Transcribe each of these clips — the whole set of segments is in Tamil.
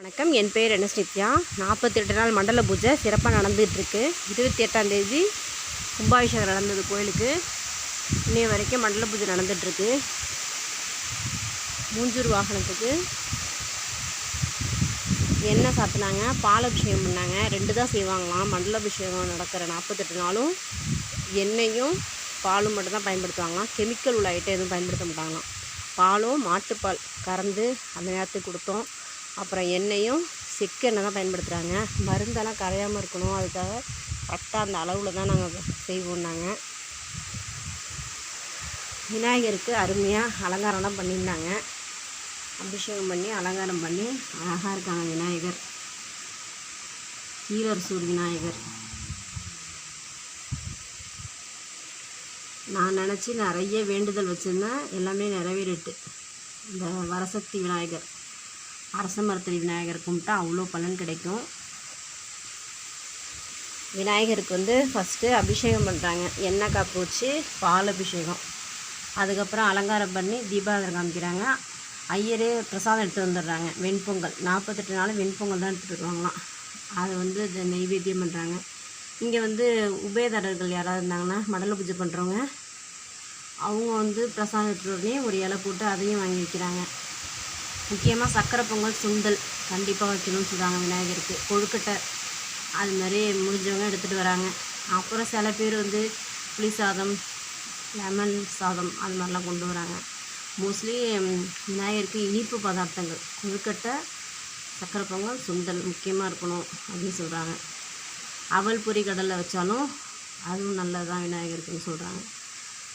வணக்கம், என் பேர் நித்யா. 48 நாள் மண்டல பூஜை சிறப்பாக நடந்துகிட்ருக்கு. 28ஆம் தேதி கும்பாபிஷேகம் நடந்தது கோயிலுக்கு. இன்னைய வரைக்கும் மண்டல பூஜை நடந்துகிட்ருக்கு. மூஞ்சூர் வாகனத்துக்கு எண்ணெய் சாத்தினாங்க, பால் அபிஷேகம் பண்ணாங்க. 2 தான் செய்வாங்களாம். மண்டல அபிஷேகம் நடக்கிற 48 நாளும் எண்ணெயும் பாலும் மட்டும்தான் பயன்படுத்துவாங்களாம். கெமிக்கல் உள்ள ஐட்டம் எதுவும் பயன்படுத்த மாட்டாங்களாம். பாலும் மாட்டுப்பால் கறந்து அந்த நேரத்துக்கு கொடுத்தோம். அப்புறம் எண்ணெயும் செக்கெண்ணெய் தான் பயன்படுத்துகிறாங்க. மருந்தெல்லாம் கரையாமல் இருக்கணும், அதுக்காக கரெக்டாக அந்த அளவில் தான் நாங்கள் செய்வோம்னாங்க. விநாயகருக்கு அருமையாக அலங்காரம்லாம் பண்ணியிருந்தாங்க. அபிஷேகம் பண்ணி அலங்காரம் பண்ணி அழகாக இருக்காங்க விநாயகர். ஈரசூர் விநாயகர். நான் நினச்சி நிறைய வேண்டுதல் வச்சுருந்தேன், எல்லாமே நிறைவேறிட்டு. இந்த வரசக்தி விநாயகர், அரச மரத்தடி விநாயகர் கும்பிட்டா அவ்வளோ பலன் கிடைக்கும். விநாயகருக்கு ஃபஸ்ட்டு அபிஷேகம் பண்ணுறாங்க. எண்ணெய் காப்பு வச்சு பால் அபிஷேகம், அதுக்கப்புறம் அலங்காரம் பண்ணி தீபாவளி காமிக்கிறாங்க. ஐயரே பிரசாதம் எடுத்து வந்துடுறாங்க. வெண்பொங்கல் 48 நாள் வெண்பொங்கல் தான் எடுத்துகிட்டு வருவாங்களாம். அதை நெய்வேத்தியம் பண்ணுறாங்க. இங்கே உபயதாரர்கள் யாராவது இருந்தாங்கன்னா, மண்டல பூஜை பண்ணுறவங்க, அவங்க பிரசாதம் எடுத்துகிட்டு உடனே ஒரு இலை போட்டு அதையும் வாங்கி வைக்கிறாங்க. முக்கியமாக சக்கரை பொங்கல், சுண்டல் கண்டிப்பாக வைக்கணும்னு சொல்கிறாங்க விநாயகருக்கு. கொழுக்கட்டை அது மாதிரி முடிஞ்சவங்க எடுத்துகிட்டு வராங்க. அப்புறம் சில பேர் புளி சாதம், லெமன் சாதம் அது மாதிரிலாம் கொண்டு வராங்க. மோஸ்ட்லி விநாயகருக்கு இனிப்பு பதார்த்தங்கள், கொழுக்கட்டை, சக்கரை பொங்கல், சுண்டல் முக்கியமாக இருக்கணும் அப்படின்னு சொல்கிறாங்க. அவல் பொரி கடலில் வச்சாலும் அதுவும் நல்லது தான் விநாயகருக்குன்னு சொல்கிறாங்க.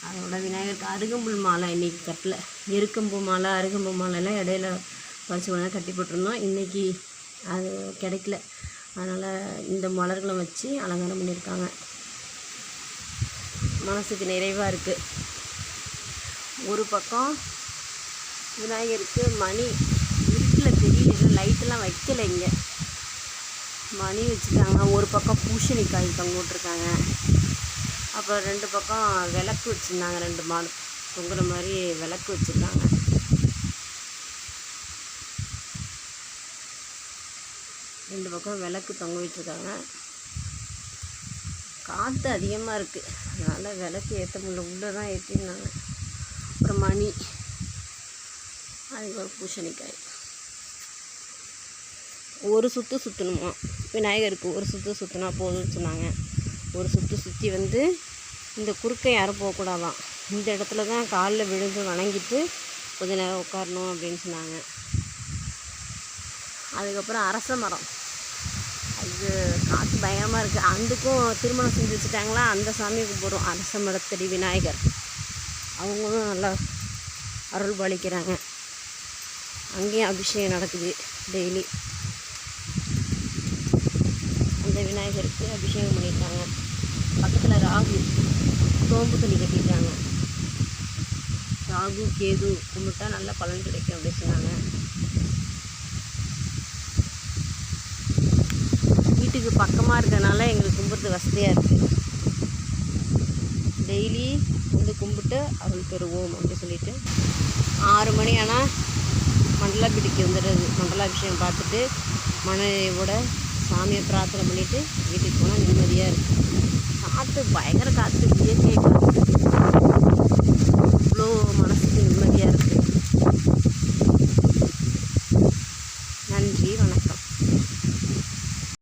அதோட விநாயகருக்கு அருகம்புல் மாலை இன்றைக்கி கட்டல. எருக்கம்பூ மாலை, அருகம்பூ மாலைலாம் இடையில பறிச்சு கொண்டு கட்டி போட்டிருந்தோம். இன்றைக்கி அது கிடைக்கல, அதனால் இந்த மலர்களை வச்சு அலங்காரம் பண்ணியிருக்காங்க. மனசுக்கு நிறைவாக இருக்குது. ஒரு பக்கம் விநாயகருக்கு மணி இருட்டில் தெரியல, லைட்டெல்லாம் வைக்கலை, இங்கே மணி வச்சுருக்காங்க. ஒரு பக்கம் பூசணிக்காய் தொங்க விட்ருக்காங்க. அப்புறம் 2 பக்கம் விளக்கு வச்சுருந்தாங்க. 2 மாடு தொங்குற மாதிரி விளக்கு வச்சுருக்காங்க. ரெண்டு பக்கம் விளக்கு தொங்க விட்டுருக்காங்க. காற்று அதிகமாக இருக்குது, அதனால் விளக்கு ஏற்ற முடியல, உள்ளே தான் ஏற்றிருந்தாங்க. அப்புறம் மணி, அதுக்கு ஒரு பூசணிக்காய். ஒரு சுற்று சுற்றணுமா விநாயகருக்கு, ஒரு சுற்று சுற்றினா போதும்னு சொன்னாங்க. ஒரு சுற்று சுற்றி இந்த குறுக்க யாரும் போகக்கூடாதான். இந்த இடத்துல தான் காலில் விழுந்து வணங்கிட்டு கொஞ்ச நேரம் உட்காரணும் அப்படின்னு சொன்னாங்க. அதுக்கப்புறம் அரச மரம், அது காற்று பயங்கரமாக இருக்குது. அதுக்கும் திருமணம் செஞ்சு வச்சுட்டாங்களா, அந்த சாமி கும்பிட்றோம். அரச மரத்தடி விநாயகர், அவங்களும் நல்லா அருள் பாலிக்கிறாங்க. அங்கேயும் அபிஷேகம் நடக்குது டெய்லி. அந்த விநாயகருக்கு அபிஷேகம் பண்ணியிருக்காங்க. பக்கத்தில் ராகு சோம்பு தண்ணி கட்டியிருக்காங்க. ராகு கேது கும்பிட்டா நல்ல பலன் கிடைக்கும் அப்படின்னு சொன்னாங்க. வீட்டுக்கு பக்கமாக இருக்கிறதுனால எங்களுக்கு கும்பிட்றது வசதியாக இருக்குது. டெய்லி கும்பிட்டு அருள் பெறுவோம் அப்படின்னு சொல்லிட்டு 6 மணி ஆனால் மண்டலாபிடிக்கு வந்துடுறது. மண்டலாபிஷேகம் பார்த்துட்டு மனைவியோட சாமியை பிரார்த்தனை பண்ணிவிட்டு வீட்டுக்கு போனால் நிம்மதியாக இருக்குது. காற்று பயங்கர காற்று, இயற்கை காற்று, இவ்வளோ